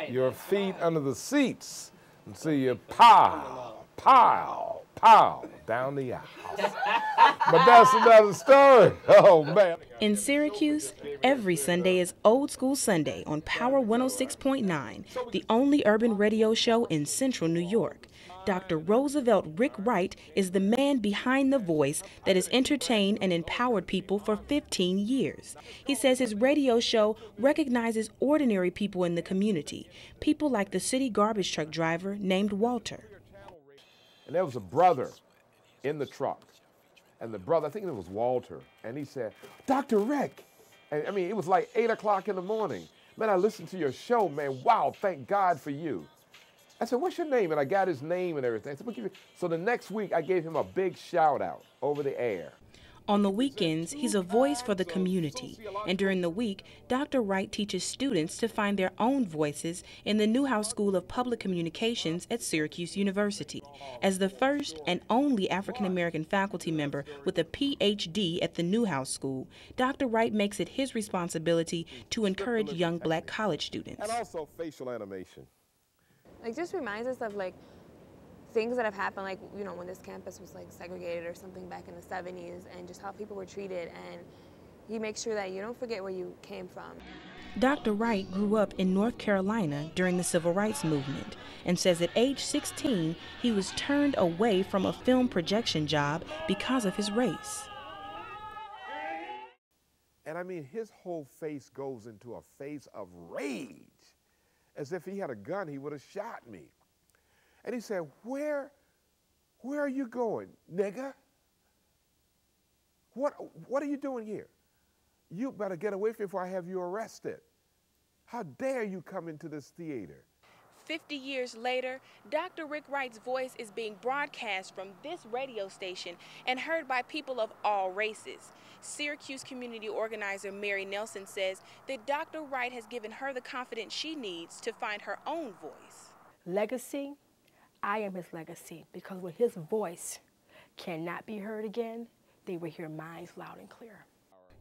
your feet under the seats and see you pow, pow, pow down the aisle. But that's another story. Oh, man. In Syracuse, every Sunday is Old School Sunday on Power 106.9, the only urban radio show in central New York. Dr. Roosevelt Rick Wright is the man behind the voice that has entertained and empowered people for 15 years. He says his radio show recognizes ordinary people in the community, people like the city garbage truck driver named Walter. And there was a brother in the truck. And the brother, I think it was Walter, and he said, Dr. Rick. And I mean, it was like 8 o'clock in the morning. Man, I listened to your show, man. Wow, thank God for you. I said, what's your name? And I got his name and everything. I said, we'll give you. So the next week, I gave him a big shout out over the air. On the weekends, he's a voice for the community. And during the week, Dr. Wright teaches students to find their own voices in the Newhouse School of Public Communications at Syracuse University. As the first and only African-American faculty member with a PhD at the Newhouse School, Dr. Wright makes it his responsibility to encourage young black college students. And also facial animation. Like, just reminds us of, like, things that have happened, like, you know, when this campus was like segregated or something back in the 70s, and just how people were treated, and he makes sure that you don't forget where you came from. Dr. Wright grew up in North Carolina during the Civil Rights Movement and says at age 16 he was turned away from a film projection job because of his race. And I mean, his whole face goes into a face of rage. As if he had a gun, he would have shot me. And he said, where are you going, nigga? What are you doing here? You better get away from me before I have you arrested. How dare you come into this theater? 50 years later, Dr. Rick Wright's voice is being broadcast from this radio station and heard by people of all races. Syracuse community organizer Mary Nelson says that Dr. Wright has given her the confidence she needs to find her own voice. Legacy, I am his legacy, because when his voice cannot be heard again, they will hear mine loud and clear.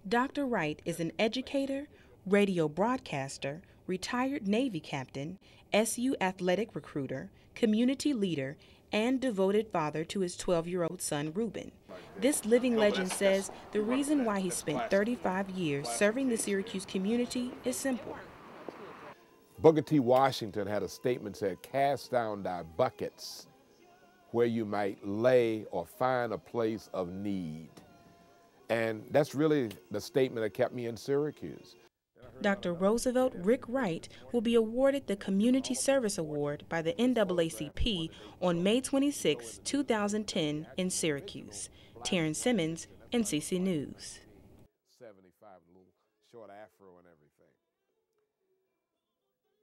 Dr. Wright is an educator, radio broadcaster, retired Navy captain, SU athletic recruiter, community leader, and devoted father to his 12-year-old son, Reuben. This living legend says the reason why he spent 35 years serving the Syracuse community is simple. Booker T. Washington had a statement that said, cast down thy buckets where you might lay or find a place of need. And that's really the statement that kept me in Syracuse. Dr. Roosevelt Rick Wright will be awarded the Community Service Award by the NAACP on May 26, 2010 in Syracuse. Terrence Simmons, NCC News. 75, a little short afro and everything.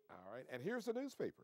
All right, and here's the newspaper.